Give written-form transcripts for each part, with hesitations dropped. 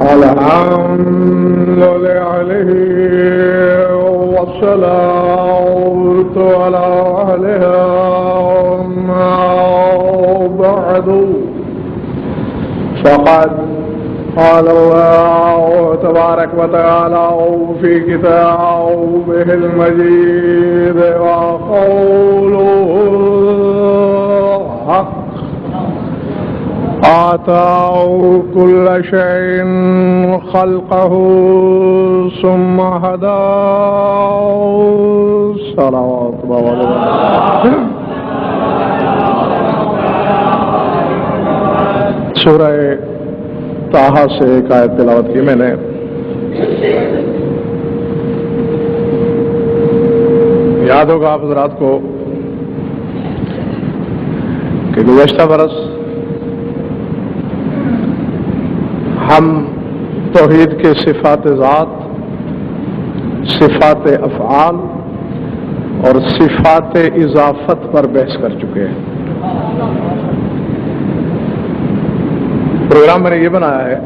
الحمد لله والصلاة على أهلها بعد فقد قال الله تبارك وتعالى في كتابه المجيد وقوله الحق آتاه كل شيء خلقه ثم هداه صلوات الله عليه. سورہ طٰہٰ سے ایک آیت تلاوت کی میں نے. یاد ہوگا آپ حضرات کو کہ گزشتہ برس ہم توحید کے صفات ذات، صفات افعال اور صفات اضافت پر بحث کر چکے ہیں. پروگرام میں نے یہ بنایا ہے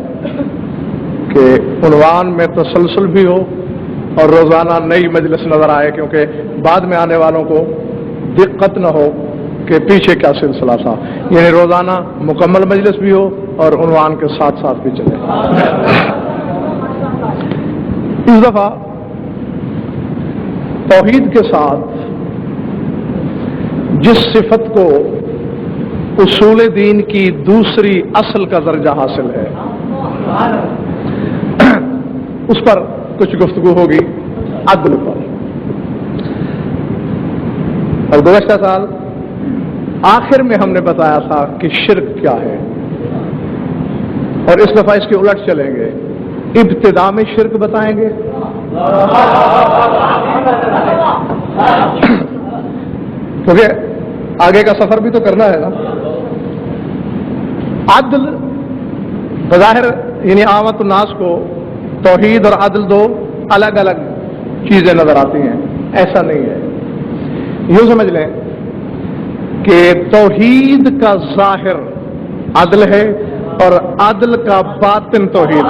کہ عنوان میں تسلسل بھی ہو اور روزانہ نئی مجلس نظر آئے، کیونکہ بعد میں آنے والوں کو دقت نہ ہو کہ پیچھے کیا سلسلہ تھا. یعنی روزانہ مکمل مجلس بھی ہو اور عنوان کے ساتھ ساتھ بھی چلے. اس دفعہ توحید کے ساتھ جس صفت کو اصول دین کی دوسری اصل کا درجہ حاصل ہے اس پر کچھ گفتگو ہوگی، عدل پر. اور گزشتہ سال آخر میں ہم نے بتایا تھا کہ شرک کیا ہے، اور اس دفعہ اس کے الٹ چلیں گے. ابتدا میں شرک بتائیں گے، کیونکہ آگے کا سفر بھی تو کرنا ہے نا. عدل بظاہر یعنی عامت الناس کو توحید اور عدل دو الگ الگ چیزیں نظر آتی ہیں. ایسا نہیں ہے. یوں سمجھ لیں کہ توحید کا ظاہر عدل ہے اور عدل کا باطن توحید ہے.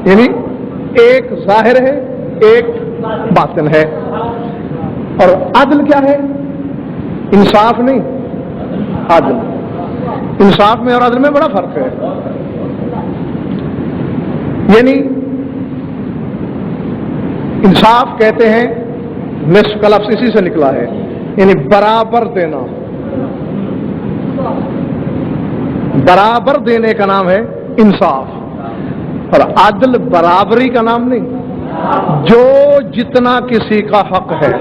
یعنی ایک ظاہر ہے، ایک باطن ہے. اور عدل کیا ہے؟ انصاف نہیں، عدل. انصاف میں اور عدل میں بڑا فرق ہے. یعنی انصاف کہتے ہیں، نصف کا لفظ اسی سے نکلا ہے، یعنی برابر دینا. برابر دینے کا نام ہے انصاف. اور عدل برابری کا نام نہیں، جو جتنا کسی کا حق ہے.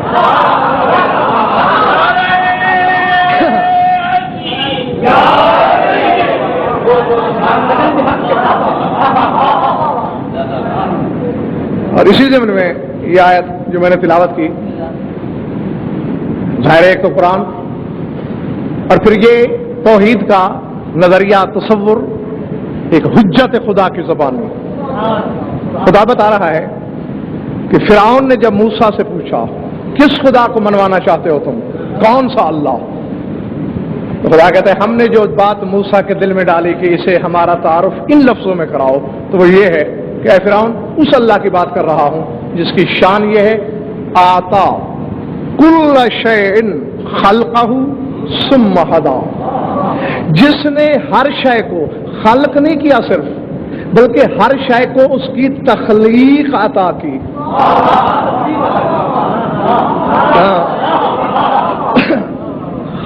اور اسی ضمن میں یہ آیت جو میں نے تلاوت کی، ظاہر ایک تو قرآن، اور پھر یہ توحید کا نظریہ تصور ایک حجت خدا کی زبان میں. خدا بتا رہا ہے کہ فرعون نے جب موسیٰ سے پوچھا کس خدا کو منوانا چاہتے ہو تم، کون سا اللہ؟ تو خدا کہتا ہے ہم نے جو بات موسیٰ کے دل میں ڈالی کہ اسے ہمارا تعارف ان لفظوں میں کراؤ، تو وہ یہ ہے کہ اے فرعون اس اللہ کی بات کر رہا ہوں جس کی شان یہ ہے آتا کل شیء خلقہ ثم ہدی، جس نے ہر شے کو خلق نہیں کیا صرف، بلکہ ہر شے کو اس کی تخلیق عطا کی.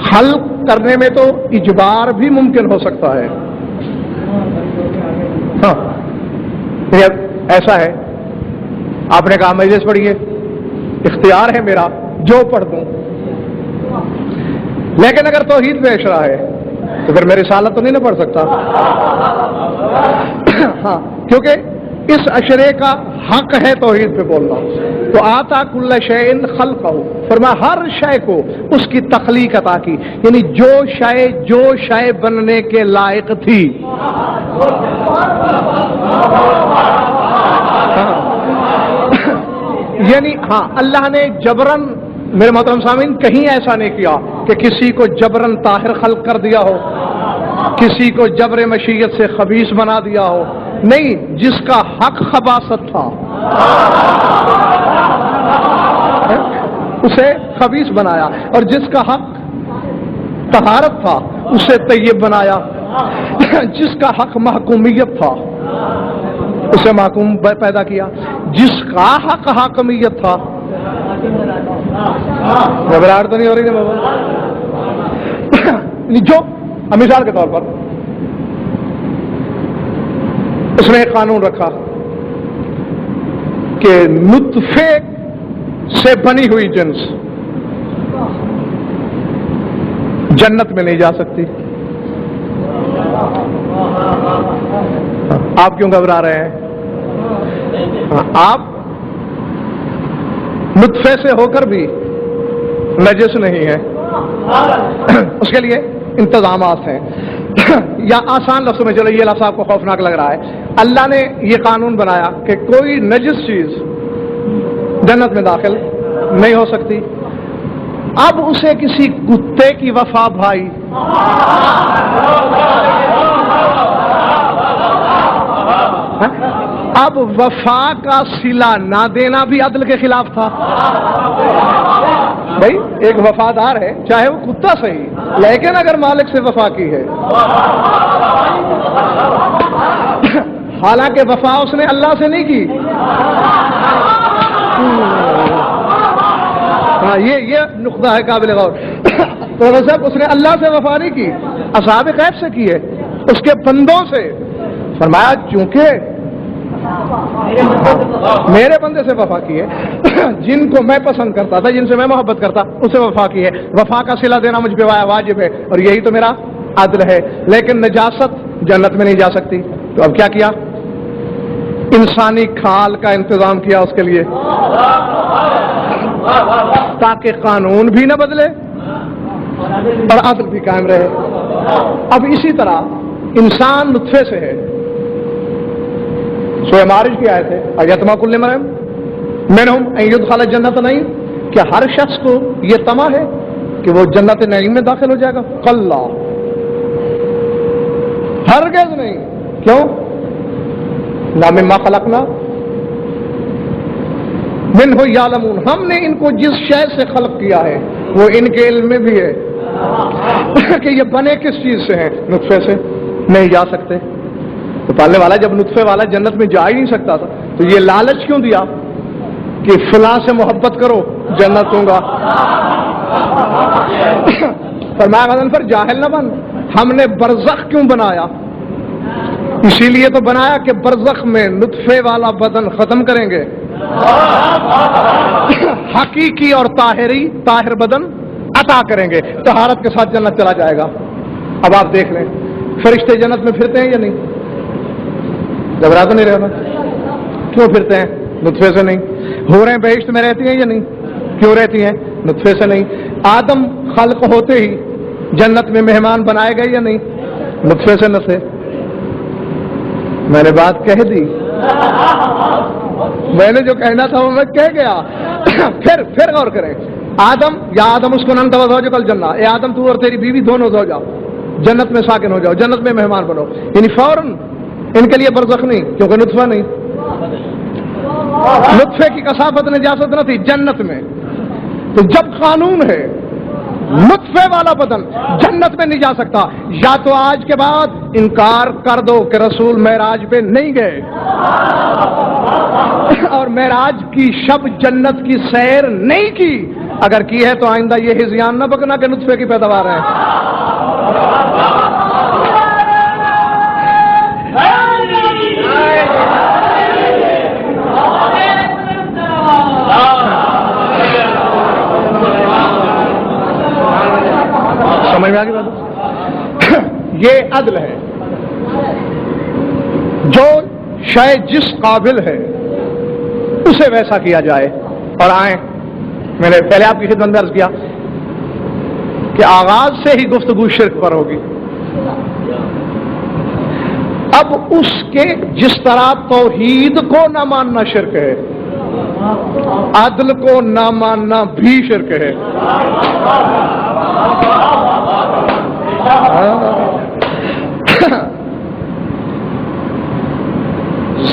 خلق کرنے میں تو اجبار بھی ممکن ہو سکتا ہے. ہاں ایسا ہے، آپ نے کہا مجلس پڑھیے، اختیار ہے میرا جو پڑھ دوں، لیکن اگر توحید پہ اشرا ہے تو پھر میں رسالت تو نہیں نہ پڑھ سکتا. ہاں کیونکہ اس اشرے کا حق ہے توحید پہ بولنا. تو آتا کل شیء خلقہ، فرمایا ہر شے کو اس کی تخلیق عطا کی، یعنی جو شے بننے کے لائق تھی. یعنی ہاں اللہ نے جبرن، میرے محترم سامعین، کہیں ایسا نہیں کیا کہ کہ کسی کو جبرن طاہر خلق کر دیا ہو، کسی کو جبر مشیت سے خبیث بنا دیا ہو، نہیں، جس کا حق خباثت تھا اسے خبیث بنایا، اور جس کا حق طہارت تھا اسے طیب بنایا، جس کا حق محکومیت تھا اسے محکوم پیدا کیا، جس کا حق حاکمیت تھا۔ گھبراہٹ تو نہیں ہو رہی ہے بابا؟ جو مثال کے طور پر اس نے ایک قانون رکھا کہ نطفے سے بنی ہوئی جنس جنت میں نہیں جا سکتی۔ آپ کیوں گھبرا رہے ہیں؟ آپ نطفے سے ہو کر بھی نجس نہیں ہے، اس کے لیے انتظامات ہیں۔ یا آسان لفظوں میں، چلو یہ لفظ آپ کو خوفناک لگ رہا ہے، اللہ نے یہ قانون بنایا کہ کوئی نجس چیز جنت میں داخل نہیں ہو سکتی۔ اب اسے کسی کتے کی وفا بھائی، اب وفا کا صلہ نہ دینا بھی عدل کے خلاف تھا۔ بھائی ایک وفادار ہے، چاہے وہ کتا صحیح، لیکن اگر مالک سے وفا کی ہے، حالانکہ وفا اس نے اللہ سے نہیں کی، ہاں یہ نقطہ ہے قابل غور۔ تو صاحب اس نے اللہ سے وفا نہیں کی، اصحاب غیب سے کی ہے، اس کے بندوں سے۔ فرمایا چونکہ میرے بندے سے وفا کی ہے، جن کو میں پسند کرتا تھا، جن سے میں محبت کرتا، اسے وفا کی ہے، وفا کا صلہ دینا مجھ پہ واجب ہے، اور یہی تو میرا عدل ہے۔ لیکن نجاست جنت میں نہیں جا سکتی، تو اب کیا کیا؟ انسانی کھال کا انتظام کیا اس کے لیے، تاکہ قانون بھی نہ بدلے اور عدل بھی قائم رہے۔ اب اسی طرح انسان نطفے سے ہے، سورہ معارج کی آیت ہے، ایتما کل امرئ منہم ان یدخل الجنۃ نعیم، کیا ہر شخص کو یہ طمع ہے کہ وہ جنت نعیم میں داخل ہو جائے گا؟ کلا، ہرگز نہیں۔ کیوں؟ لا مما خلقنا منہ یعلمون، ہم نے ان کو جس شے سے خلق کیا ہے وہ ان کے علم میں بھی ہے کہ یہ بنے کس چیز سے ہیں، نطفے سے نہیں جا سکتے۔ تو پالنے والا جب نطفے والا جنت میں جا ہی نہیں سکتا تھا تو یہ لالچ کیوں دیا کہ فلاں سے محبت کرو جنت دوں گا؟ فرمایا غضن پر جاہل نہ بن، ہم نے برزخ کیوں بنایا؟ اسی لیے تو بنایا کہ برزخ میں نطفے والا بدن ختم کریں گے، حقیقی اور طاہر بدن عطا کریں گے، طہارت کے ساتھ جنت چلا جائے گا۔ اب آپ دیکھ لیں، فرشتے جنت میں پھرتے ہیں یا نہیں؟ گھبرا تو نہیں رہنا؟ کیوں پھرتے ہیں؟ نطفے سے نہیں۔ حوریں بہشت میں رہتی ہیں یا نہیں؟ کیوں رہتی ہیں؟ نطفے سے نہیں۔ آدم خلق ہوتے ہی جنت میں مہمان بنائے گئے یا نہیں؟ نطفے سے نہ تھے۔ میں نے بات کہہ دی، میں نے جو کہنا تھا وہ میں کہہ گیا۔ پھر غور کریں، آدم یا آدم اس کو نن تو جو کل جنہ، اے آدم تو اور تیری بیوی دونوں ہو جاؤ، جنت میں ساکن ہو جاؤ، جنت میں مہمان بنو، یعنی فوراً ان کے لیے برزخ نہیں، کیونکہ نطفہ نہیں، نطفے کی کثافت نجاست نہ تھی جنت میں۔ تو جب قانون ہے نطفے والا بدن جنت میں نہیں جا سکتا، یا تو آج کے بعد انکار کر دو کہ رسول معراج پہ نہیں گئے اور معراج کی شب جنت کی سیر نہیں کی، اگر کی ہے تو آئندہ یہ ہذیان نہ بکنا کہ نطفے کی پیداوار ہے۔ سمجھ میں آ گئی بات؟ یہ عدل ہے، جو شے جس قابل ہے اسے ویسا کیا جائے۔ اور آئیں، میں نے پہلے آپ کی خدمت میں عرض کیا کہ آغاز سے ہی گفتگو شرک پر ہوگی۔ اب اس کے جس طرح توحید کو نہ ماننا شرک ہے، عدل کو نہ ماننا بھی شرک ہے۔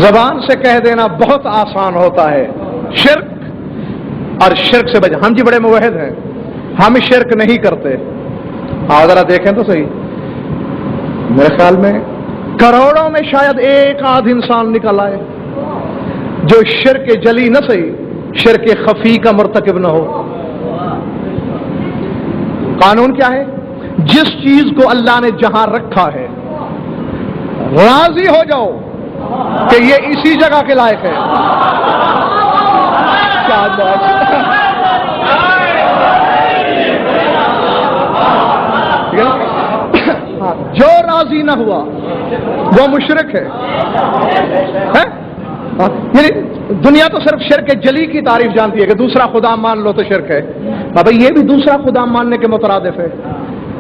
زبان سے کہہ دینا بہت آسان ہوتا ہے شرک اور شرک سے بچ. ہم جی بڑے موحد ہیں, ہم شرک نہیں کرتے. ذرا دیکھیں تو صحیح, میرے خیال میں کروڑوں میں شاید ایک آدھ انسان نکل آئے جو شرک جلی نہ صحیح, شرک خفی کا مرتکب نہ ہو. قانون کیا ہے؟ جس چیز کو اللہ نے جہاں رکھا ہے راضی ہو جاؤ کہ یہ اسی جگہ کے لائق ہے. کیا بات جو راضی نہ ہوا وہ مشرک ہے. یعنی دنیا تو صرف شرک جلی کی تعریف جانتی ہے کہ دوسرا خدا مان لو تو شرک ہے. بابا یہ بھی دوسرا خدا ماننے کے مترادف ہے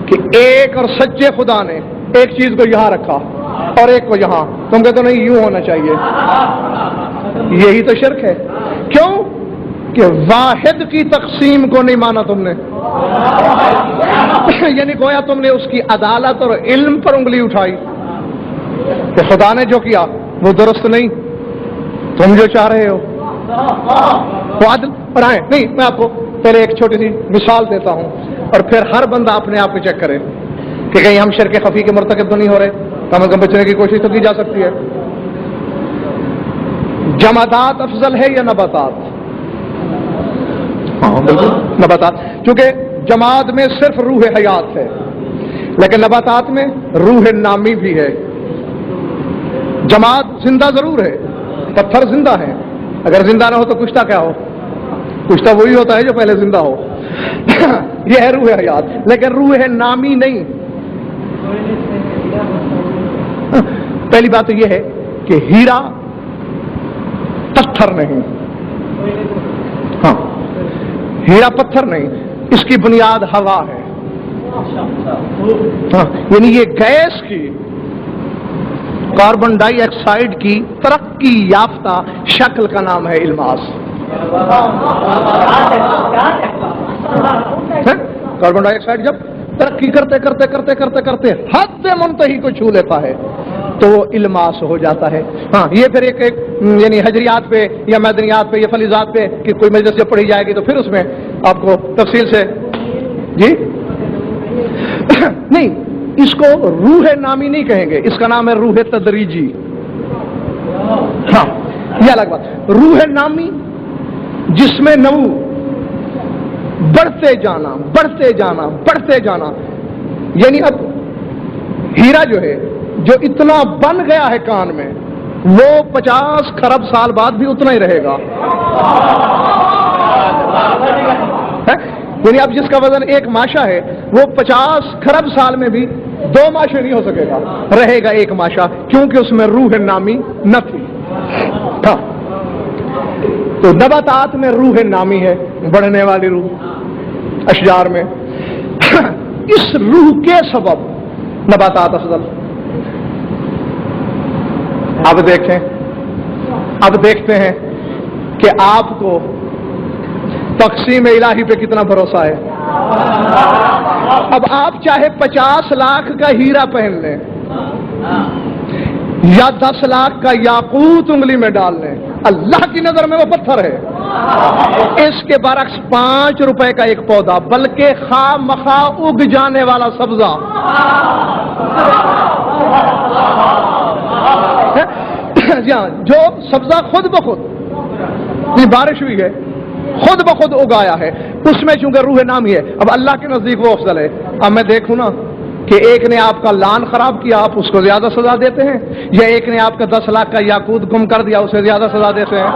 کہ ایک اور سچے خدا نے ایک چیز کو یہاں رکھا اور ایک کو یہاں. تم کہتے نہیں یوں ہونا چاہیے, یہی تو شرک ہے. کیوں کہ واحد کی تقسیم کو نہیں مانا تم نے. یعنی گویا تم نے اس کی عدالت اور علم پر انگلی اٹھائی کہ خدا نے جو کیا وہ درست نہیں, تم جو چاہ رہے ہو وہ عدل پر آئے نہیں. میں آپ کو پہلے ایک چھوٹی سی مثال دیتا ہوں اور پھر ہر بندہ اپنے آپ کو چیک کرے کہ کہیں ہم شرک خفی کے مرتکب تو نہیں ہو رہے. کم از کم بچنے کی کوشش تو کی جا سکتی ہے. جمادات افضل ہے یا نباتات؟ ہاں بالکل نباتات, کیونکہ جماد میں صرف روح حیات ہے لیکن نباتات میں روح نامی بھی ہے. جماد زندہ ضرور ہے, پتھر زندہ ہے, اگر زندہ نہ ہو تو کشتہ کیا ہو؟ کشتہ وہی ہوتا ہے جو پہلے زندہ ہو. یہ ہے روح حیات, لیکن روح نامی نہیں. پہلی بات تو یہ ہے کہ ہیرا پتھر نہیں. ہاں ہیرا پتھر نہیں, اس کی بنیاد ہوا ہے. ہاں یعنی یہ گیس کی, کاربن ڈائی آکسائڈ کی ترقی یافتہ شکل کا نام ہے الماس. کاربن ڈائی آکسائڈ جب ترقی کرتے کرتے کرتے کرتے کرتے حد منتہی کو چھو لیتا ہے تو وہ الماس ہو جاتا ہے. ہاں یہ پھر ایک یعنی حجریات پہ یا معدنیات پہ یا فلزات پہ کہ کوئی مجلس جب پڑھی جائے گی تو پھر اس میں آپ کو تفصیل سے جی نہیں, اس کو روح نامی نہیں کہیں گے, اس کا نام ہے روح تدریجی. ہاں یہ الگ بات. روح نامی جس میں نمو بڑھتے جانا بڑھتے جانا بڑھتے جانا, یعنی اب ہیرا جو ہے جو اتنا بن گیا ہے کان میں وہ 50 کھرب سال بعد بھی اتنا ہی رہے گا. یعنی اب جس کا وزن ایک ماشا ہے وہ 50 کھرب سال میں بھی 2 ماشے نہیں ہو سکے گا, رہے گا ایک ماشا, کیونکہ اس میں روح نامی نہ تھی. تو نباتات میں روح نامی ہے, بڑھنے والی روح اشجار میں. اس روح کے سبب نباتات افضل. اب دیکھتے ہیں کہ آپ کو تقسیم الہی پہ کتنا بھروسہ ہے. اب آپ چاہے 50 لاکھ کا ہیرا پہن لیں یا 10 لاکھ کا یاقوت انگلی میں ڈال لیں, اللہ کی نظر میں وہ پتھر ہے. اس کے برعکس 5 روپے کا ایک پودا, بلکہ خواہ مخواہ اگ جانے والا سبزہ, جو سبزہ خود بخود بارش ہوئی ہے خود بخود اگایا ہے, اس میں چونکہ روح نامی ہے. اب اللہ کے نزدیک وہ افضل ہے. اب میں دیکھوں نا کہ ایک نے آپ کا لان خراب کیا, آپ اس کو زیادہ سزا دیتے ہیں, یا ایک نے آپ کا 10 لاکھ کا یاقوت گم کر دیا اسے زیادہ سزا دیتے ہیں.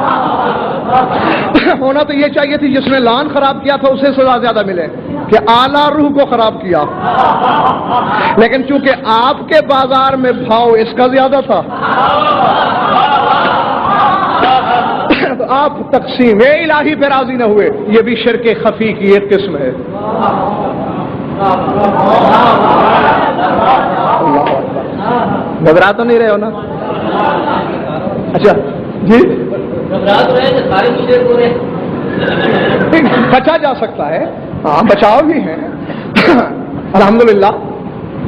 ہونا تو یہ چاہیے تھی جس نے لان خراب کیا تھا اسے سزا زیادہ ملے کہ اعلیٰ روح کو خراب کیا, لیکن چونکہ آپ کے بازار میں بھاؤ اس کا زیادہ تھا تو آپ تقسیم الہی پہ راضی نہ ہوئے. یہ بھی شرک خفی کی ایک قسم ہے. گھبرا تو نہیں رہے ہو نا؟ اچھا جی, بچا جا سکتا ہے, ہاں بچاؤ بھی ہیں الحمدللہ,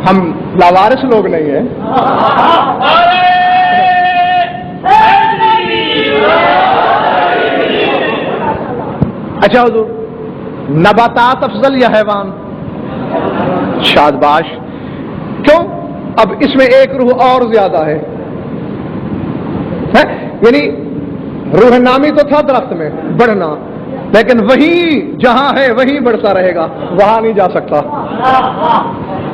ہم لاوارث لوگ نہیں ہیں. اچھا حضور، نباتات افضل یا حیوان؟ شاباش. کیوں؟ اب اس میں ایک روح اور زیادہ ہے. یعنی روح نامی تو تھا درخت میں بڑھنا، لیکن وہی جہاں ہے وہیں بڑھتا رہے گا، وہاں نہیں جا سکتا.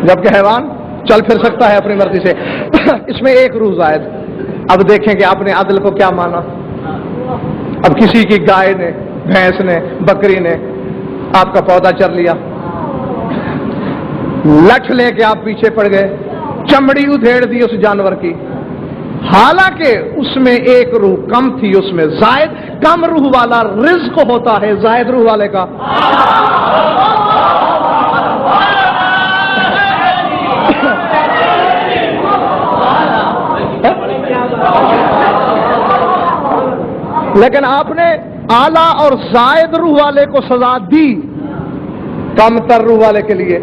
جبکہ حیوان چل پھر سکتا ہے اپنی مرضی سے. اس میں ایک روح زائد. اب دیکھیں کہ آپ نے عدل کو کیا مانا. اب کسی کی گائے نے، بھینس نے، بکری نے آپ کا پودا چر لیا، لٹھ لے کے آپ پیچھے پڑ گئے، چمڑی ادھیڑ دی اس جانور کی، حالانکہ اس میں ایک روح کم تھی، اس میں زائد. کم روح والا رزق ہوتا ہے زائد روح والے کا. لیکن آپ نے اعلیٰ اور زائد روح والے کو سزا دی کم تر روح والے کے لیے.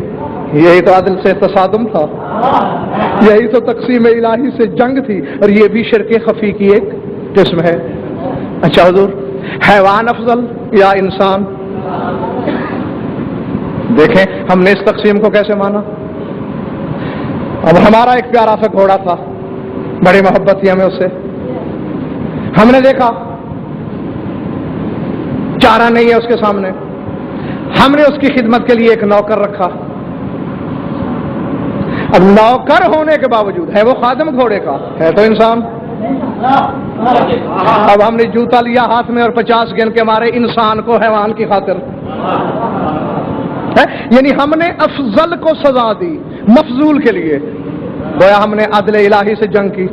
یہی تو عدل سے تصادم تھا، یہی تو تقسیم الہی سے جنگ تھی، اور یہ بھی شرک خفی کی ایک قسم ہے. اچھا حضور، حیوان افضل یا انسان؟ دیکھیں ہم نے اس تقسیم کو کیسے مانا. اب ہمارا ایک پیارا سا گھوڑا تھا، بڑی محبت تھی ہمیں اس سے. ہم نے دیکھا چارہ نہیں ہے اس کے سامنے، ہم نے اس کی خدمت کے لیے ایک نوکر رکھا. اب نوکر ہونے کے باوجود ہے وہ خادم گھوڑے کا، ہے تو انسان. اب ہم نے جوتا لیا ہاتھ میں اور 50 گن کے مارے انسان کو حیوان کی خاطر. یعنی ہم نے افضل کو سزا دی مفضول کے لیے، گویا ہم نے عدل الہی سے جنگ کی.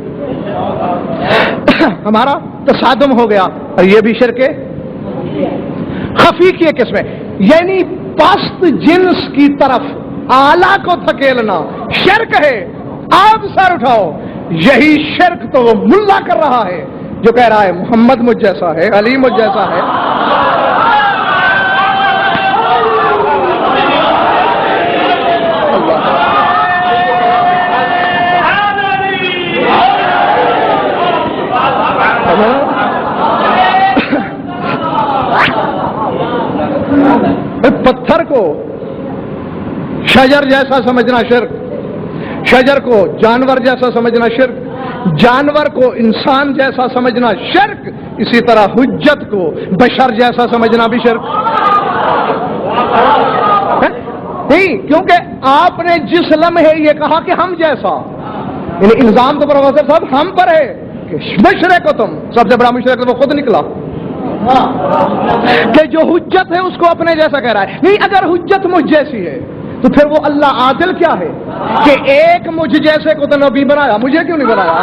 ہمارا تصادم ہو گیا، اور یہ بھی شرک خفی کی ایک قسم ہے. یعنی پست جنس کی طرف اعلیٰ کو دھکیلنا شرک ہے. آپ سر اٹھاؤ، یہی شرک تو وہ ملا کر رہا ہے جو کہہ رہا ہے محمد مجھ جیسا ہے، علی مجھ جیسا ہے. پتھر کو شجر جیسا سمجھنا شرک، شجر کو جانور جیسا سمجھنا شرک، جانور کو انسان جیسا سمجھنا شرک. اسی طرح حجت کو بشر جیسا سمجھنا بھی شرک. نہیں، کیونکہ آپ نے جس لمحے یہ کہا کہ ہم جیسا، یعنی الزام تو پروفیسر صاحب ہم پر ہے کہ مشرک ہو تم. سب سے بڑا مشرک تو وہ خود نکلا کہ جو حجت ہے اس کو اپنے جیسا کہہ رہا ہے. نہیں، اگر حجت مجھ جیسی ہے تو پھر وہ اللہ عادل کیا ہے کہ ایک مجھ جیسے کو تو نبی بنایا، مجھے کیوں نہیں بنایا؟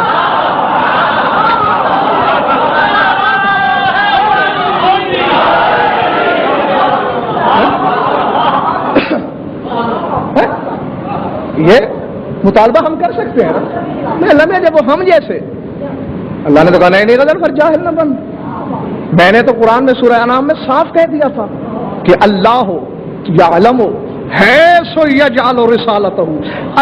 یہ مطالبہ ہم کر سکتے ہیں نا. اللہ نے جب وہ ہم جیسے، اللہ نے تو کہا نہیں غدر پر جاہل نہ بن. میں نے تو قرآن میں سورہ انعام میں صاف کہہ دیا تھا کہ اللہ یعلم حیث یجعل رسالتہ،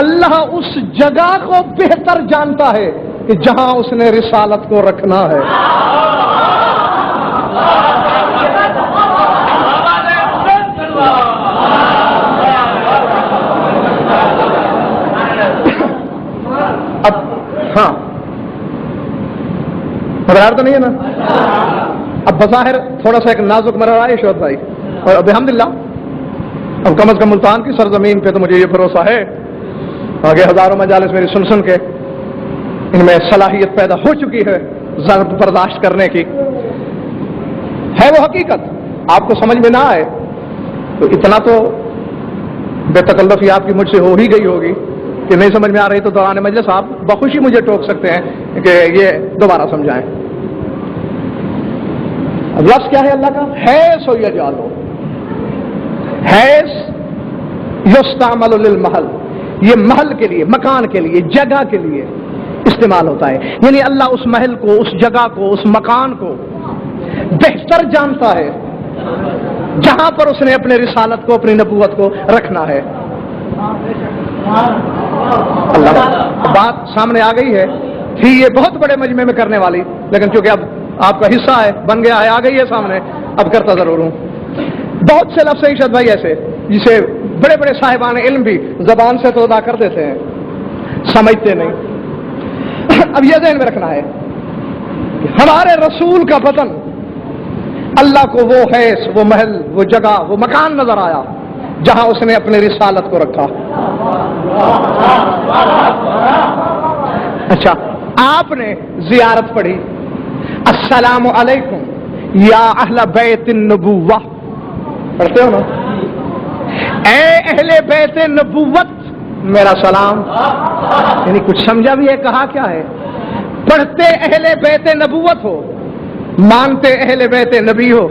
اللہ اس جگہ کو بہتر جانتا ہے کہ جہاں اس نے رسالت کو رکھنا ہے. اب ہاں مدار تو نہیں ہے نا. اب بظاہر تھوڑا سا ایک نازک مرحلہ ہے شوہد بھائی، اور الحمدللہ اب کم از کم ملتان کی سرزمین پہ تو مجھے یہ بھروسہ ہے، آگے ہزاروں مجالس میری سن کے ان میں صلاحیت پیدا ہو چکی ہے ضرب برداشت کرنے کی. ہے وہ حقیقت، آپ کو سمجھ میں نہ آئے تو اتنا تو بے تکلفی آپ کی مجھ سے ہو ہی گئی ہوگی کہ نہیں سمجھ میں آ رہی تو دوران مجلس آپ بخوشی مجھے ٹوک سکتے ہیں کہ یہ دوبارہ سمجھائیں. اب لفظ کیا ہے اللہ کا؟ حیث یجعلو، حیث یستعمل للمحل، یہ محل کے لیے، مکان کے لیے، جگہ کے لیے استعمال ہوتا ہے. یعنی اللہ اس محل کو، اس جگہ کو، اس مکان کو بہتر جانتا ہے جہاں پر اس نے اپنے رسالت کو، اپنی نبوت کو رکھنا ہے. اللہ بات سامنے آ گئی ہے، تھی یہ بہت بڑے مجمع میں کرنے والی، لیکن چونکہ اب آپ کا حصہ ہے، بن گیا ہے، آ گئی ہے سامنے، اب کرتا ضرور ہوں۔ بہت سے لفظ عشت بھائی ایسے جسے بڑے بڑے صاحبان علم بھی زبان سے تو ادا کر دیتے ہیں، سمجھتے نہیں۔ اب یہ ذہن میں رکھنا ہے کہ ہمارے رسول کا وطن، اللہ کو وہ حیث، وہ محل، وہ جگہ، وہ مکان نظر آیا جہاں اس نے اپنی رسالت کو رکھا۔ اچھا، آپ نے زیارت پڑھی، السلام علیکم یا اہل بیت النبوہ، پڑھتے ہو نا؟ اے اہل بیت نبوت میرا سلام۔ یعنی کچھ سمجھا بھی ہے کہا کیا ہے؟ پڑھتے اہل بیت نبوت ہو، مانتے اہل بیت نبی ہو۔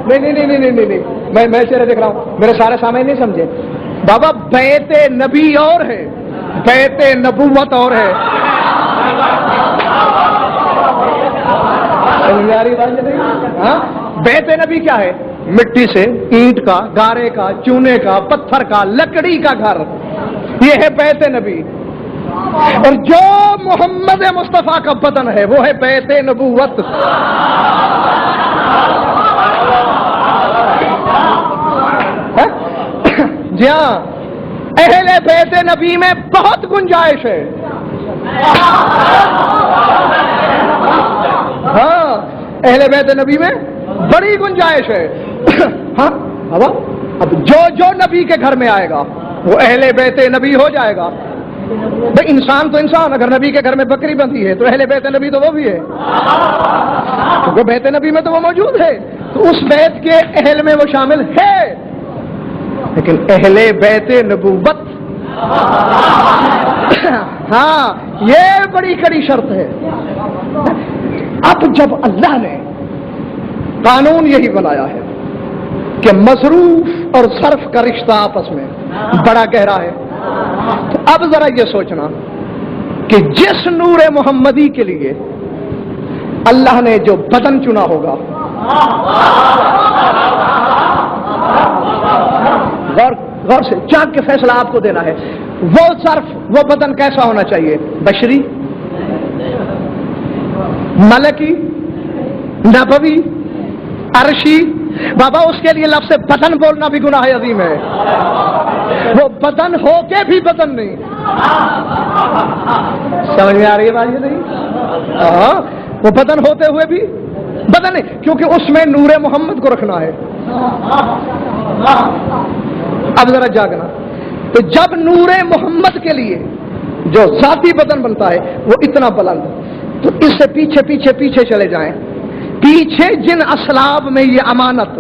نہیں، میں چہرے دیکھ رہا ہوں، میرے سارے سامنے نہیں سمجھے بابا، بیت نبی اور ہے، بیت نبوت اور ہے۔ ہاں، بیت نبی کیا ہے؟ مٹی سے، اینٹ کا، گارے کا، چونے کا، پتھر کا، لکڑی کا گھر، یہ ہے بیت نبی۔ اور جو محمد مصطفیٰ کا وطن ہے وہ ہے بیت نبوت۔ جی ہاں، اہل بیت نبی میں بہت گنجائش ہے۔ ہاں، اہل بیت نبی میں بڑی گنجائش ہے۔ ہاں بابا، اب جو نبی کے گھر میں آئے گا وہ اہل بیت نبی ہو جائے گا۔ بھائی انسان تو انسان، اگر نبی کے گھر میں بکری بندھی ہے تو اہل بیت نبی تو وہ بھی ہے، کیونکہ بیت نبی میں تو وہ موجود ہے، تو اس بیت کے اہل میں وہ شامل ہے۔ لیکن اہل بیت نبوت، ہاں، یہ بڑی کڑی شرط ہے۔ اب جب اللہ نے قانون یہی بنایا ہے کہ مصروف اور صرف کا رشتہ آپس میں بڑا گہرا ہے، تو اب ذرا یہ سوچنا کہ جس نور محمدی کے لیے اللہ نے جو بدن چنا ہوگا، غور سے چاک کے فیصلہ آپ کو دینا ہے، وہ ظرف، وہ بدن کیسا ہونا چاہیے؟ بشری، ملکی، نبوی، عرشی؟ بابا اس کے لیے لفظ بدن بولنا بھی گناہ عظیم ہے۔ وہ بدن ہو کے بھی بدن نہیں، سمجھ میں آ رہی ہے بات؟ یہ نہیں، ہاں، وہ بدن ہوتے ہوئے بھی بدن نہیں، کیونکہ اس میں نور محمد کو رکھنا ہے۔ اب ذرا جاگنا، تو جب نور محمد کے لیے جو ذاتی بدن بنتا ہے وہ اتنا بلند، تو اس سے پیچھے پیچھے پیچھے چلے جائیں، پیچھے جن اسلاب میں یہ امانت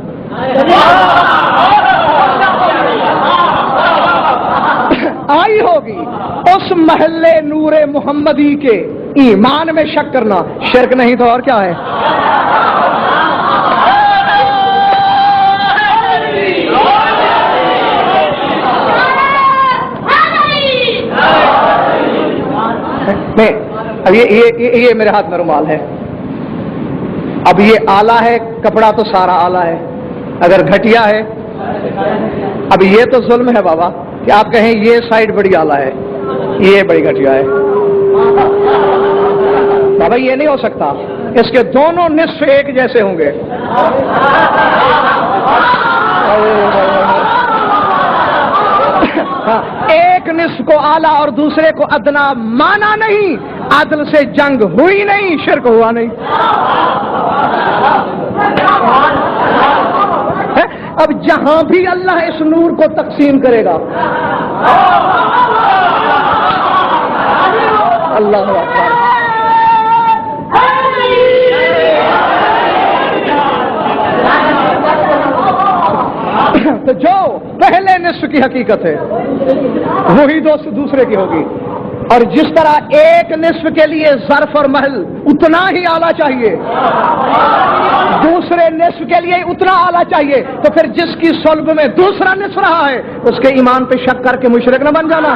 آئی ہوگی، اس محلے نور محمدی کے ایمان میں شک کرنا شرک نہیں تو اور کیا ہے؟ اب یہ میرے ہاتھ میں رومال ہے، اب یہ آلہ ہے، کپڑا تو سارا آلہ ہے، اگر گھٹیا ہے، اب یہ تو ظلم ہے بابا کہ آپ کہیں یہ سائڈ بڑی آلہ ہے، یہ بڑی گھٹیا ہے۔ بابا یہ نہیں ہو سکتا، اس کے دونوں نصف ایک جیسے ہوں گے۔ ایک نصف کو اعلیٰ اور دوسرے کو ادنا مانا نہیں، عدل سے جنگ ہوئی نہیں، شرک ہوا نہیں۔ اب جہاں بھی اللہ اس نور کو تقسیم کرے گا، اللہ اکبر، تو جو پہلے نصف کی حقیقت ہے وہی دوسرے کی ہوگی، اور جس طرح ایک نصف کے لیے ظرف اور محل اتنا ہی اعلیٰ چاہیے، دوسرے نصف کے لیے اتنا اعلیٰ چاہیے، تو پھر جس کی صلب میں دوسرا نصف رہا ہے اس کے ایمان پہ شک کر کے مشرک نہ بن جانا۔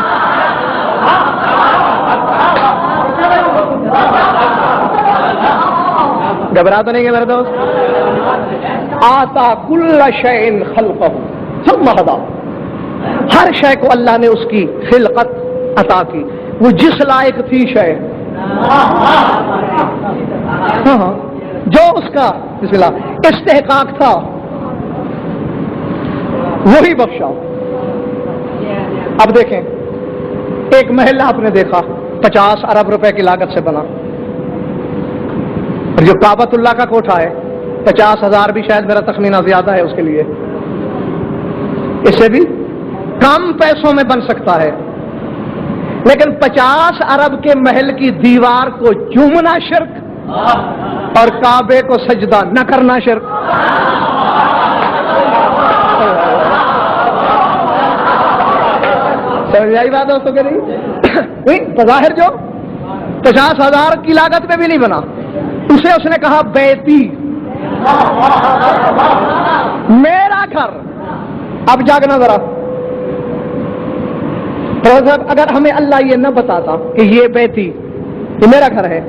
گھبرا تو نہیں گے میرے دوست؟ آتا کل شیء خلقہ ثم ہدی، ہر شے کو اللہ نے اس کی خلقت عطا کی، وہ جس لائق تھی شے، ہاں جو اس کا بسم اللہ استحقاق تھا وہی بخشا۔ اب دیکھیں، ایک محلہ آپ نے دیکھا 50 ارب روپے کی لاگت سے بنا، اور جو کعبۃ اللہ کا کوٹھا ہے 50,000 بھی شاید میرا تخمینہ زیادہ ہے اس کے لیے، اس سے بھی کم پیسوں میں بن سکتا ہے، لیکن 50 ارب کے محل کی دیوار کو چومنا شرک اور کعبے کو سجدہ نہ کرنا شرک۔ سمجھ آئی بات دوستوں کہ نہیں؟ بظاہر جو 50,000 کی لاگت میں بھی نہیں بنا، اسے اس نے کہا بیتی، میرا گھر۔ اب جاگنا ذرا، اگر ہمیں اللہ یہ نہ بتاتا کہ یہ بیتی یہ میرا گھر ہے،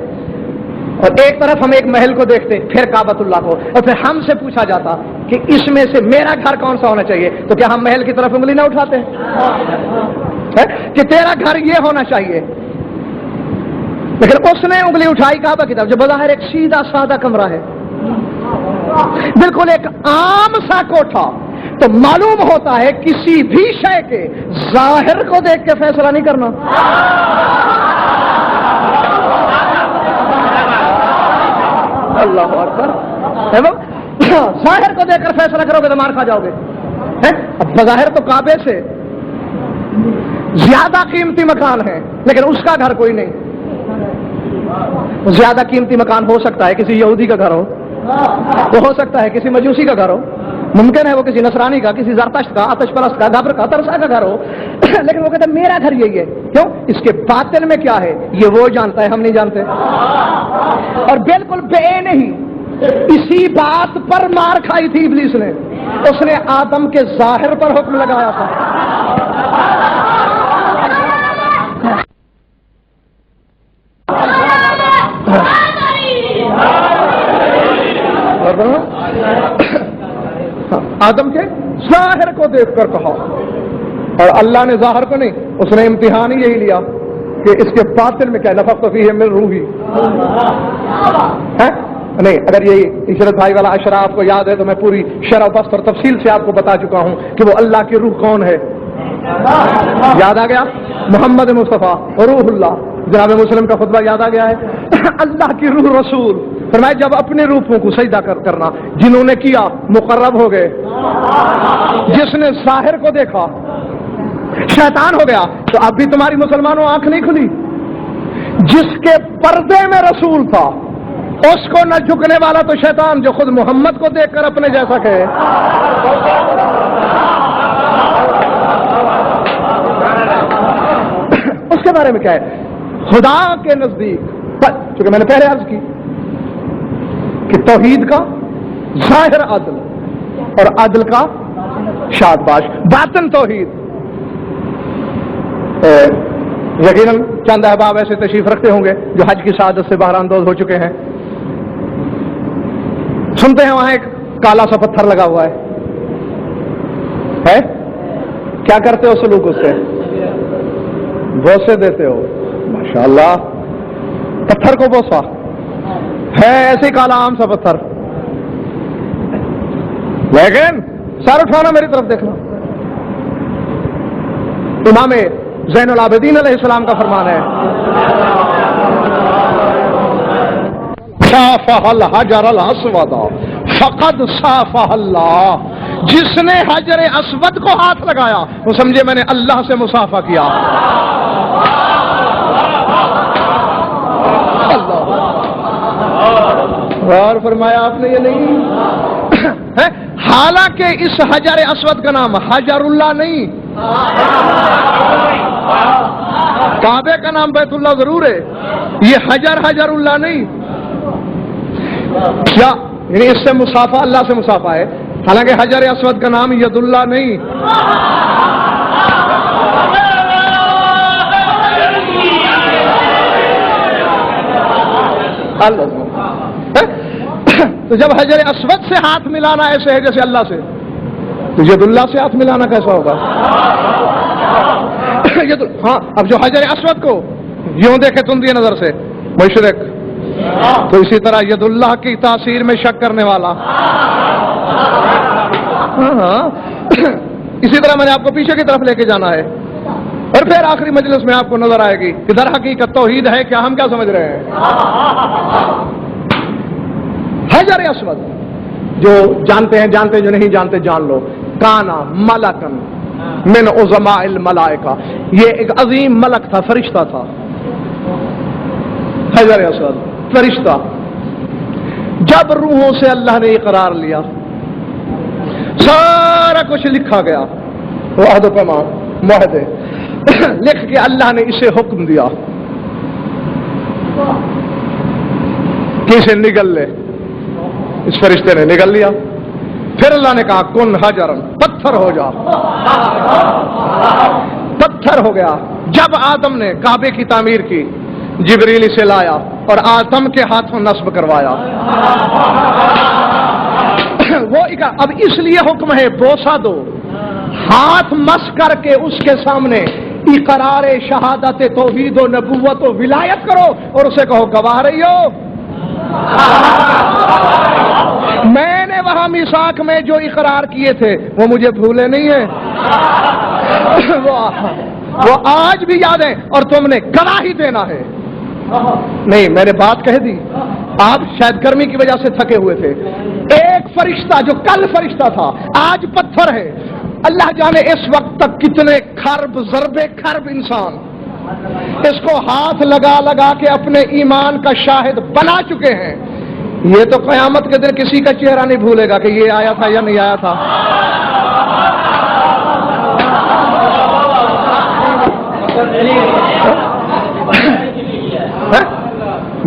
اور ایک طرف ہم ایک محل کو دیکھتے پھر کعبۃ اللہ کو، اور پھر ہم سے پوچھا جاتا کہ اس میں سے میرا گھر کون سا ہونا چاہیے، تو کیا ہم محل کی طرف انگلی نہ اٹھاتے کہ تیرا گھر یہ ہونا چاہیے؟ لیکن اس نے انگلی اٹھائی کعبہ کی طرف، جو بظاہر ایک سیدھا سادہ کمرہ ہے، بالکل ایک عام سا کوٹھا۔ تو معلوم ہوتا ہے کسی بھی شے کے ظاہر کو دیکھ کے فیصلہ نہیں کرنا۔ اللہ اکبر، ظاہر کو دیکھ کر فیصلہ کرو گے تو مار کھا جاؤ گے۔ اب بظاہر تو کعبے سے زیادہ قیمتی مکان ہے، لیکن اس کا گھر کوئی نہیں۔ زیادہ قیمتی مکان ہو سکتا ہے کسی یہودی کا گھر ہو، وہ ہو سکتا ہے کسی مجوسی کا گھر ہو، ممکن ہے وہ کسی نصرانی کا، کسی زرتشت کا، آتش پرست کا، گابر کا، ترسا کا گھر ہو، لیکن وہ کہتا ہے میرا گھر یہی ہے۔ کیوں؟ اس کے باطن میں کیا ہے یہ وہ جانتا ہے، ہم نہیں جانتے۔ اور بالکل بے نہیں، اسی بات پر مار کھائی تھی ابلیس نے، اس نے آدم کے ظاہر پر حکم لگایا تھا۔ آدم کے ظاہر کو دیکھ کر کہا، اور اللہ نے ظاہر کو نہیں، اس نے امتحان ہی یہی لیا کہ اس کے باطن میں کیا، نفخت فیہ من روحی ہے نہیں۔ اگر یہی عشرت بھائی والا اشرا آپ کو یاد ہے تو میں پوری شرح بست اور تفصیل سے آپ کو بتا چکا ہوں کہ وہ اللہ کی روح کون ہے۔ یاد آ گیا؟ محمد مصطفیٰ روح اللہ۔ جناب مسلم کا خطبہ یاد آ گیا ہے؟ اللہ کی روح رسول فرمائے جب اپنے روپوں کو سجدہ کرنا، جنہوں نے کیا مقرب ہو گئے، جس نے ظاہر کو دیکھا شیطان ہو گیا۔ تو اب بھی تمہاری مسلمانوں آنکھ نہیں کھلی؟ جس کے پردے میں رسول تھا اس کو نہ جھکنے والا تو شیطان، جو خود محمد کو دیکھ کر اپنے جیسا کہے۔ اس کے بارے میں کیا ہے؟ خدا کے نزدیک، چونکہ میں نے پہلے عرض کی کہ توحید کا ظاہر عدل اور عدل کا شادباش، باطن توحید۔ یقیناً چند احباب ایسے تشریف رکھتے ہوں گے جو حج کی سعادت سے باہر اندوز ہو چکے ہیں، سنتے ہیں وہاں ایک کالا سا پتھر لگا ہوا ہے، کیا کرتے ہو سلوک اس سے؟ بوسے دیتے ہو، ماشاءاللہ پتھر کو بوسا ہے، ایسے کالا عام سا پتھر، لیکن سر اٹھانا میری طرف دیکھنا۔ امام زین العابدین علیہ السلام کا فرمان ہے، صافح الحجر الاسود فقد صافح اللہ، جس نے حجر اسود کو ہاتھ لگایا وہ سمجھے میں نے اللہ سے مصافحہ کیا۔ اور فرمایا آپ نے یہ نہیں، حالانکہ اس حجر اسود کا نام حجر اللہ نہیں، کعبے کا نام بیت اللہ ضرور ہے، یہ حجر اللہ نہیں۔ کیا یعنی اس سے مصافحہ اللہ سے مصافحہ ہے، حالانکہ حجر اسود کا نام ید اللہ نہیں۔ تو جب حجر اسود سے ہاتھ ملانا ایسے ہے جیسے اللہ سے، تو ید اللہ سے ہاتھ ملانا کیسا ہوگا؟ ہاں، اب جو حجر اسود کو یوں دیکھے تندی نظر سے مشرک، تو اسی طرح ید اللہ کی تاثیر میں شک کرنے والا. ہاں اسی طرح میں نے آپ کو پیچھے کی طرف لے کے جانا ہے، اور پھر آخری مجلس میں آپ کو نظر آئے گی کہ در حقیقت توحید ہے کیا، ہم کیا سمجھ رہے ہیں. حجر اسود جو جانتے ہیں جانتے، جو نہیں جانتے جان لو. کانا ملکن من عظماء الملائکہ، یہ ایک عظیم ملک تھا، فرشتہ تھا. حجر اسود فرشتہ. جب روحوں سے اللہ نے اقرار لیا، سارا کچھ لکھا گیا، وعد و پیمان معاہدے لکھ کے اللہ نے اسے حکم دیا کہ اسے نگل لے. اس فرشتے نے نگل لیا. پھر اللہ نے کہا کن حجرن، پتھر ہو جا. پتھر ہو گیا. جب آدم نے کعبے کی تعمیر کی، جبریل اسے لایا اور آدم کے ہاتھوں نصب کروایا. وہ اب اس لیے حکم ہے بوسہ دو، ہاتھ مس کر کے اس کے سامنے اقرار شہادت توحید و نبوت و ولایت کرو اور اسے کہو گواہ رہی ہو میں نے وہاں میثاق میں جو اقرار کیے تھے وہ مجھے بھولے نہیں ہیں. وہ آج بھی یاد ہے اور تم نے گواہی دینا ہے. نہیں میں نے بات کہہ دی. آپ شاید گرمی کی وجہ سے تھکے ہوئے تھے. ایک فرشتہ جو کل فرشتہ تھا آج پتھر ہے. اللہ جانے اس وقت تک کتنے خرب ضربے خرب انسان اس کو ہاتھ لگا لگا کے اپنے ایمان کا شاہد بنا چکے ہیں. یہ تو قیامت کے دن کسی کا چہرہ نہیں بھولے گا کہ یہ آیا تھا یا نہیں آیا تھا.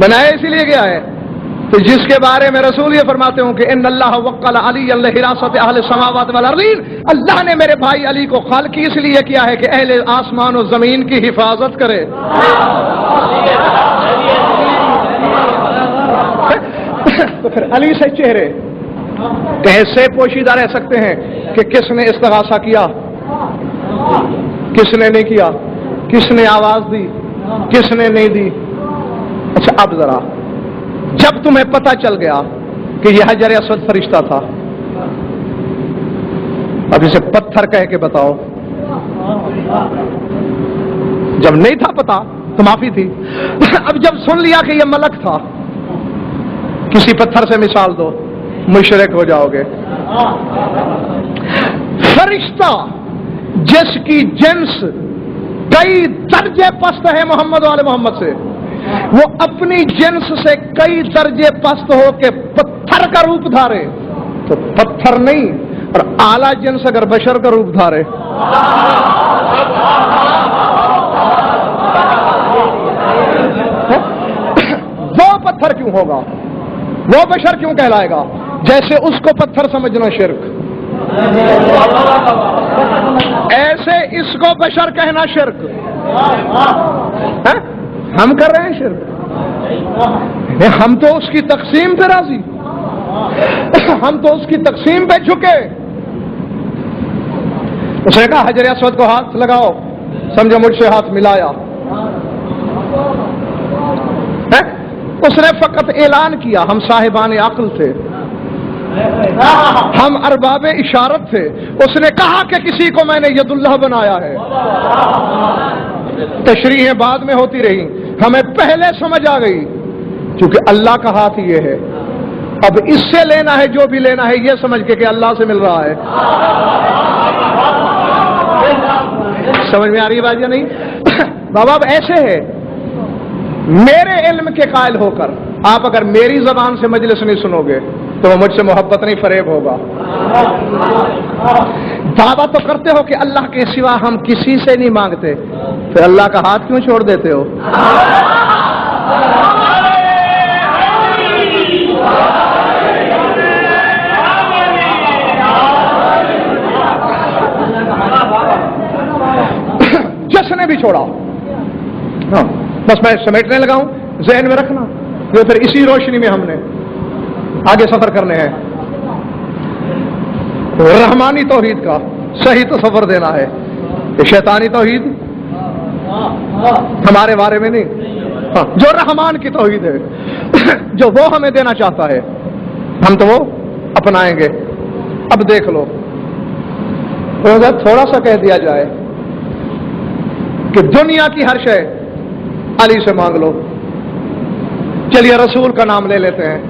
بنایا اسی لیے گیا ہے تو جس کے بارے میں رسول یہ فرماتے ہوں کہ ان اللہ وکل علی حراست اہل السماوات والارضین، اللہ نے میرے بھائی علی کو خالق اس لیے کیا ہے کہ اہل آسمان و زمین کی حفاظت کرے. تو پھر علی سے چہرے کیسے پوشیدہ رہ سکتے ہیں کہ کس نے استغاثہ کیا، کس نے نہیں کیا، کس نے آواز دی، کس نے نہیں دی. اچھا اب ذرا جب تمہیں پتہ چل گیا کہ یہ حجر اسود فرشتہ تھا، اب اسے پتھر کہہ کے بتاؤ. جب نہیں تھا پتا تو معافی تھی. اب جب سن لیا کہ یہ ملک تھا، کسی پتھر سے مثال دو، مشرک ہو جاؤ گے. فرشتہ جس کی جنس کئی درجے پست ہے محمد والے محمد سے، وہ اپنی جنس سے کئی درجے پست ہو کے پتھر کا روپ دھارے تو پتھر نہیں، اور اعلیٰ جنس اگر بشر کا روپ دھارے وہ پتھر کیوں ہوگا، وہ بشر کیوں کہلائے گا؟ جیسے اس کو پتھر سمجھنا شرک، ایسے اس کو بشر کہنا شرک. ہم کر رہے ہیں شرک. ہم تو اس کی تقسیم پہ راضی، ہم تو اس کی تقسیم پہ جھکے. اس نے کہا حجر اسود کو ہاتھ لگاؤ، سمجھو مجھ سے ہاتھ ملایا. اس نے فقط اعلان کیا ہم صاحبان عقل تھے، ہم ارباب اشارت تھے. اس نے کہا کہ کسی کو میں نے ید اللہ بنایا ہے. تشریحیں بعد میں ہوتی رہی، ہمیں پہلے سمجھ آ گئی کیونکہ اللہ کا ہاتھ یہ ہے. اب اس سے لینا ہے جو بھی لینا ہے یہ سمجھ کے کہ اللہ سے مل رہا ہے. سمجھ میں آ رہی ہے بات یا نہیں؟ بابا اب ایسے ہے، میرے علم کے قائل ہو کر آپ اگر میری زبان سے مجلس نہیں سنو گے تو وہ مجھ سے محبت نہیں، فریب ہوگا. دعویٰ تو کرتے ہو کہ اللہ کے سوا ہم کسی سے نہیں مانگتے، پھر اللہ کا ہاتھ کیوں چھوڑ دیتے ہو؟ جس نے بھی چھوڑا، ہاں بس میں سمیٹنے لگا ہوں، ذہن میں رکھنا یہ پھر اسی روشنی میں ہم نے آگے سفر کرنے ہیں. رحمانی توحید کا صحیح تصور دینا ہے کہ شیطانی توحید ہمارے بارے میں نہیں، ہاں جو رحمان کی توحید ہے جو وہ ہمیں دینا چاہتا ہے ہم تو وہ اپنائیں گے۔ اب دیکھ لو، اگر تھوڑا سا کہہ دیا جائے کہ دنیا کی ہر شے علی سے مانگ لو، چلیے رسول کا نام لے لیتے ہیں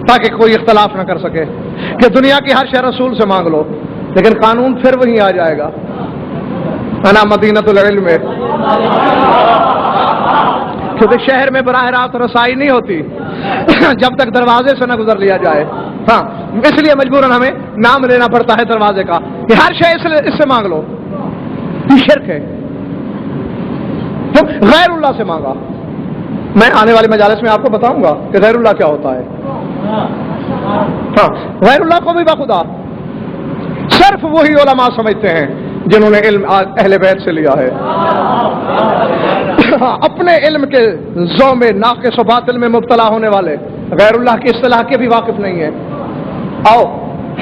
تاکہ کوئی اختلاف نہ کر سکے کہ دنیا کی ہر شے رسول سے مانگ لو، لیکن قانون پھر وہی آ جائے گا، انا مدینۃ العلم میں، کیونکہ شہر میں براہ راست رسائی نہیں ہوتی جب تک دروازے سے نہ گزر لیا جائے، ہاں اس لیے مجبوراً ہمیں نام لینا پڑتا ہے دروازے کا کہ ہر شے اس سے مانگ لو، یہ شرک ہے۔ تو غیر اللہ سے مانگا، میں آنے والی مجالس میں آپ کو بتاؤں گا کہ غیر اللہ کیا ہوتا ہے، ہاں غیر اللہ کو بھی بخدا صرف وہی علماء سمجھتے ہیں جنہوں نے علم اہل بیت سے لیا ہے، اپنے علم کے ذو میں ناقص و باطل میں مبتلا ہونے والے غیر اللہ کی اصطلاح کے بھی واقف نہیں ہیں۔ آؤ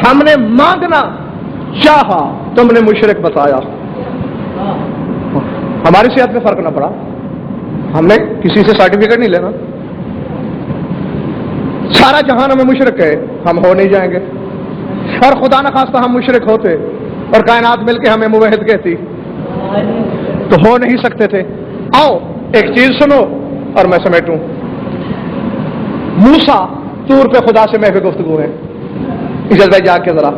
ہم نے مانگنا چاہا، تم نے مشرک بتایا، ہماری صحت میں فرق نہ پڑا، ہم نے کسی سے سرٹیفکیٹ نہیں لینا، سارا جہان ہمیں مشرک ہے، ہم ہو نہیں جائیں گے، اور خدا نہ خواستہ ہم مشرک ہوتے اور کائنات مل کے ہمیں موحد کہتی تو ہو نہیں سکتے تھے۔ آؤ ایک چیز سنو اور میں سمیٹوں، موسیٰ طور پہ خدا سے محو گفتگو ہے، اجازت بھائی جا کے ذرا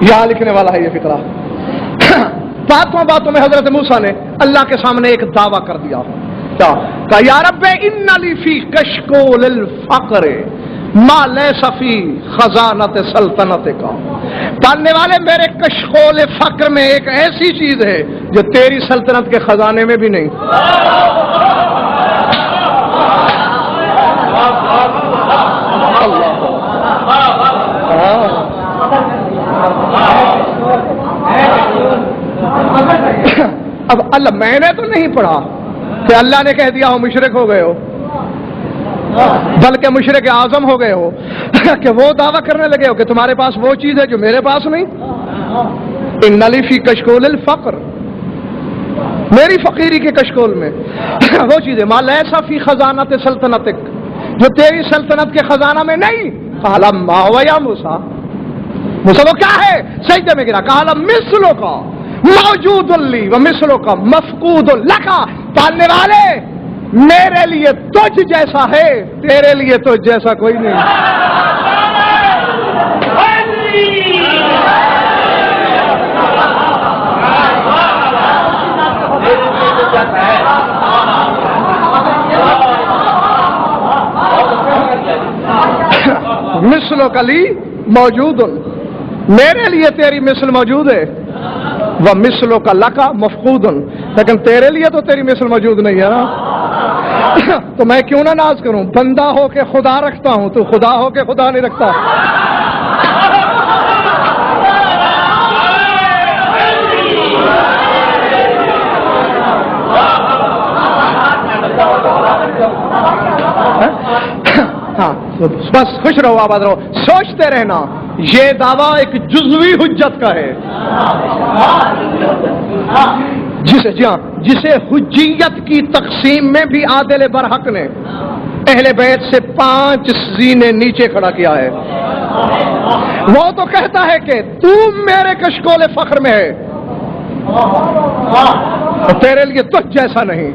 یہاں لکھنے والا ہے یہ فقرہ، باتوں میں حضرت موسیٰ نے اللہ کے سامنے ایک دعویٰ کر دیا، کیا کہا؟ یا رب ان لی فی کشکول الفقر ما لیس فی خزانت سلطنت کا، پالنے والے میرے کشکول فقر میں ایک ایسی چیز ہے جو تیری سلطنت کے خزانے میں بھی نہیں۔ اب اللہ میں نے تو نہیں پڑھا کہ اللہ نے کہہ دیا ہو مشرک ہو گئے ہو، بلکہ مشرک اعظم ہو گئے ہو کہ وہ دعویٰ کرنے لگے ہو کہ تمہارے پاس وہ چیز ہے جو میرے پاس نہیں۔ ان لی فی کشکول الفقر، میری فقیری کے کشکول میں وہ چیز ہے، ما لیس فی خزانت سلطنتک، جو تیری سلطنت کے خزانہ میں نہیں۔ قال ما هو یا موسیٰ، موسیٰ وہ کیا ہے؟ سجدے میں گرا، قال مثلو کا موجود لی و مثلو کا مفقود لکا، پالنے والے میرے لیے تجھ جیسا ہے، تیرے لیے تجھ جیسا کوئی نہیں۔ مثلوں کا لی موجود، میرے لیے تیری مثل موجود ہے، وہ مثلوں کا لکا مفقود، لیکن تیرے لیے تو تیری مثل موجود نہیں ہے نا، تو میں کیوں نہ ناز کروں؟ بندہ ہو کے خدا رکھتا ہوں، تو خدا ہو کے خدا نہیں رکھتا۔ ہاں بس خوش رہو، آباد رہو، سوچتے رہنا یہ دعویٰ ایک جزوی حجت کا ہے، جسے حجیت کی تقسیم میں بھی عادل برحق نے اہل بیت سے 5 زینے نیچے کھڑا کیا ہے۔ وہ تو کہتا ہے کہ تو میرے کشکول فخر میں ہے، تیرے لیے تجھ جیسا نہیں،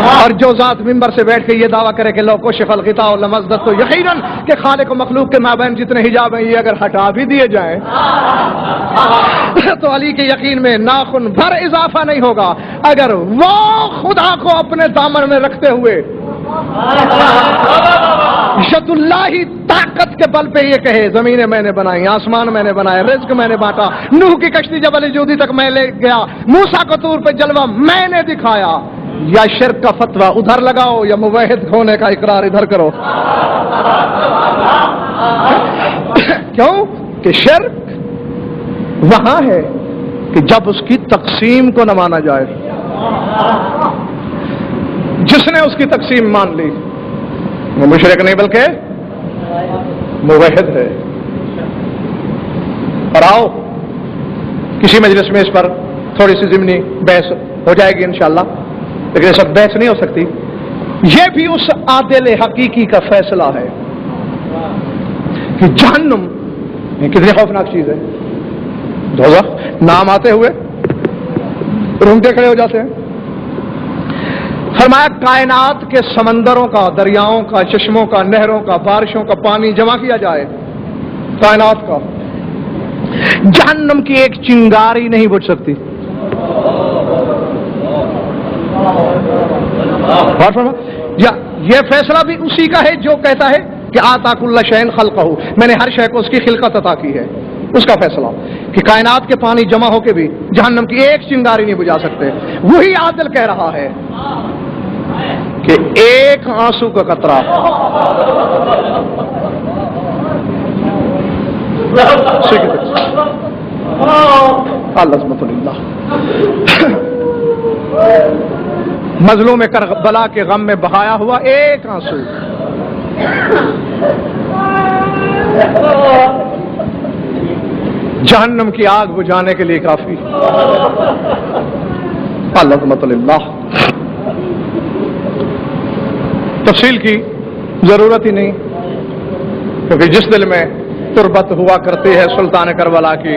اور جو ذات ممبر سے بیٹھ کے یہ دعویٰ کرے کہ لو کشف الغطاء لمزدت، تو یقیناً کہ خالق و مخلوق کے مابین جتنے حجاب ہیں یہ اگر ہٹا بھی دیے جائیں تو علی کے یقین میں ناخن بھر اضافہ نہیں ہوگا، اگر وہ خدا کو اپنے دامن میں رکھتے ہوئے ید اللہ طاقت کے بل پہ یہ کہے زمینیں میں نے بنائی، آسمان میں نے بنائے، رزق میں نے بانٹا، نوح کی کشتی جبل جودی تک میں لے گیا، موسیٰ کو طور پہ جلوہ میں نے دکھایا، یا شرک کا فتویٰ ادھر لگاؤ یا موحد ہونے کا اقرار ادھر کرو۔ کیوں کہ شرک وہاں ہے کہ جب اس کی تقسیم کو نہ مانا جائے، جس نے اس کی تقسیم مان لی وہ مشرک نہیں بلکہ موحد ہے۔ اور آؤ کسی مجلس میں اس پر تھوڑی سی ضمنی بحث ہو جائے گی انشاءاللہ، لیکن یہ سب بحث نہیں ہو سکتی. یہ بھی اس عادل حقیقی کا فیصلہ ہے کہ جہنم کتنی خوفناک چیز ہے. دوزخ نام آتے ہوئے رونگٹے کھڑے ہو جاتے ہیں. فرمایا کائنات کے سمندروں کا، دریاؤں کا، چشموں کا، نہروں کا، بارشوں کا پانی جمع کیا جائے، کائنات کا، جہنم کی ایک چنگاری نہیں بجھ سکتی. یا یہ فیصلہ بھی اسی کا ہے جو کہتا ہے کہ آتا کل شیء خلقہ، میں نے ہر شے کو اس کی خلقت عطا کی ہے. اس کا فیصلہ کہ کائنات کے پانی جمع ہو کے بھی جہنم کی ایک چنگاری نہیں بجھا سکتے. وہی عادل کہہ رہا ہے کہ ایک آنسو کا قطرہ اللہ مظلوم کربلا کے غم میں بہایا ہوا ایک آنسو جہنم کی آگ بجھانے کے لیے کافی. العظمۃ للہ. تفصیل کی ضرورت ہی نہیں، کیونکہ جس دل میں تربت ہوا کرتی ہے سلطان کربلا کی،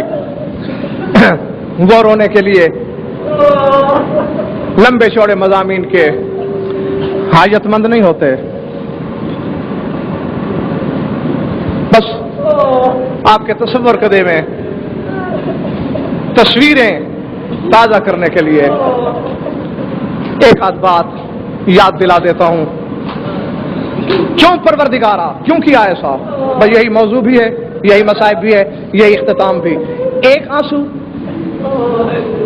وہ رونے کے لیے لمبے چوڑے مضامین کے حاجت مند نہیں ہوتے. بس آپ کے تصور کدے میں تصویریں تازہ کرنے کے لیے ایک آدھ بات یاد دلا دیتا ہوں. کیوں پروردگارا، کیوں کیا ایسا؟ بھائی یہی موضوع بھی ہے، یہی مصائب بھی ہے، یہی اختتام بھی. ایک آنسو.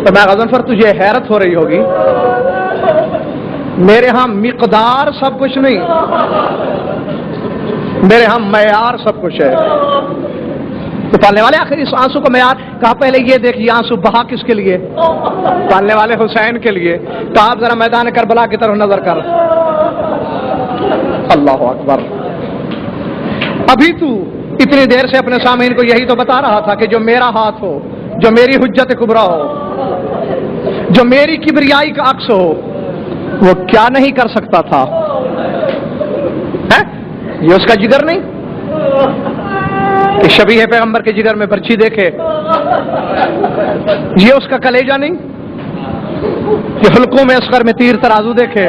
تو میں غضنفر تجھے حیرت ہو رہی ہوگی، میرے ہاں مقدار سب کچھ نہیں، میرے ہاں معیار سب کچھ ہے. تو پالنے والے آخر اس آنسو کو معیار کہا. پہلے یہ دیکھ یہ آنسو بہا کس کے لیے؟ پالنے والے حسین کے لیے. کہا آپ ذرا میدان کربلا کی طرف نظر کر. اللہ اکبر. ابھی تو اتنی دیر سے اپنے سامعین کو یہی تو بتا رہا تھا کہ جو میرا ہاتھ ہو، جو میری حجت کبریٰ ہو، جو میری کبریائی کا عکس ہو، وہ کیا نہیں کر سکتا تھا؟ یہ اس کا جگر نہیں کہ شبیہ پیغمبر کے جگر میں برچھی دیکھے؟ یہ اس کا کلیجہ نہیں کہ حلقوں میں اصغر میں تیر ترازو دیکھے؟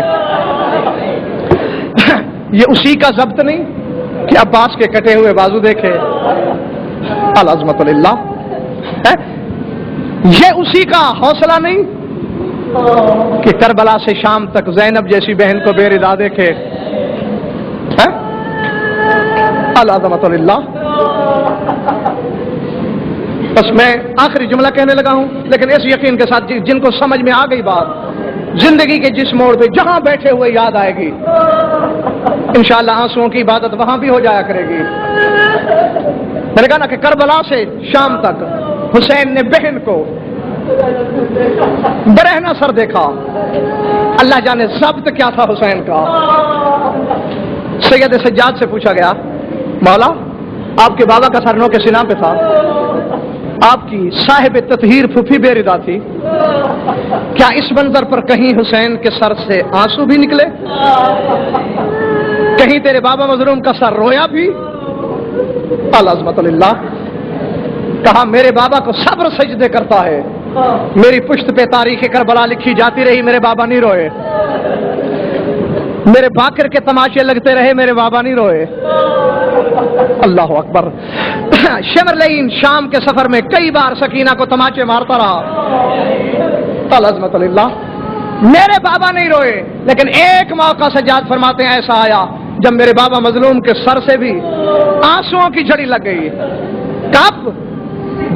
یہ اسی کا ضبط نہیں کہ عباس کے کٹے ہوئے بازو دیکھے؟ العظمۃ للہ. یہ اسی کا حوصلہ نہیں کہ کربلا سے شام تک زینب جیسی بہن کو بے ردا دیکھے؟ العظمۃ للہ. بس میں آخری جملہ کہنے لگا ہوں، لیکن اس یقین کے ساتھ جن کو سمجھ میں آ گئی بات، زندگی کے جس موڑ پہ جہاں بیٹھے ہوئے یاد آئے گی، انشاءاللہ آنسوؤں کی عبادت وہاں بھی ہو جایا کرے گی. میں نے کہا نا کہ کربلا سے شام تک حسین نے بہن کو برہنہ سر دیکھا. اللہ جانے ضبط کیا تھا حسین کا. سید سجاد سے پوچھا گیا، مولا آپ کے بابا کا سر نو کے سینہ پہ تھا، آپ کی صاحب تطہیر پھوپھی بے ردا تھی، کیا اس منظر پر کہیں حسین کے سر سے آنسو بھی نکلے؟ کہیں تیرے بابا مظلوم کا سر رویا بھی؟ العظمۃ للہ. کہا میرے بابا کو صبر سجدے کرتا ہے، میری پشت پہ تاریخ کربلا لکھی جاتی رہی، میرے بابا نہیں روئے. میرے باکر کے تماشے لگتے رہے، میرے بابا نہیں روئے. اللہ اکبر. شمرلین شام کے سفر میں کئی بار سکینہ کو تماچے مارتا رہا. العظمۃ للہ. میرے بابا نہیں روئے، لیکن ایک موقع سجاد فرماتے ہیں ایسا آیا جب میرے بابا مظلوم کے سر سے بھی آنسوؤں کی جھڑی لگ گئی. کب؟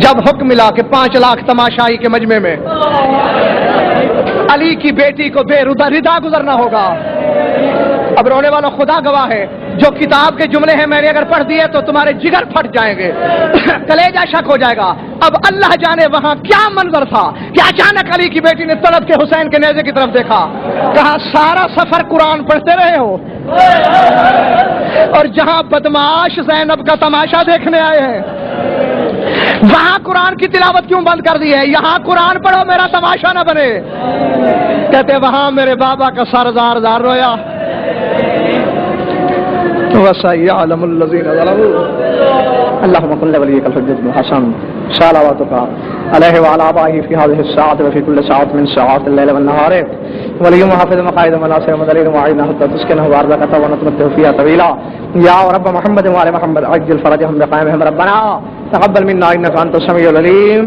جب حکم ملا کہ 5 لاکھ تماشائی کے مجمع میں علی کی بیٹی کو بے ردا گزرنا ہوگا. اب رونے والا خدا گواہ ہے، جو کتاب کے جملے ہیں میں نے اگر پڑھ دیے تو تمہارے جگر پھٹ جائیں گے، کلیجہ شک ہو جائے گا. اب اللہ جانے وہاں کیا منظر تھا کہ اچانک علی کی بیٹی نے طلب کے حسین کے نیزے کی طرف دیکھا. کہا سارا سفر قرآن پڑھتے رہے ہو اور جہاں بدماش زینب کا تماشا دیکھنے آئے ہیں. وہاں قرآن کی تلاوت کیوں بند کر دی ہے؟ یہاں قرآن پڑھو میرا تماشا نہ بنے. کہتے وہاں میرے بابا کا سر زار زار رویا. وَسَيَعْلَمُ الَّذِينَ ظَلَمُوا. اللهم صل لوليك الحجة بن حسن صلواتك عليه وعلى آبائه في هذه الساعة وفي كل ساعة من ساعات الليل والنهار ولي محافظ مقاعد مناصر ودليل وعينا حتى تسكنه وأرضك ونتمتع فيها طويلا. يا رب محمد وآل محمد عجل فرجهم بقائمهم ربنا تقبل منا إنك أنت السميع العليم.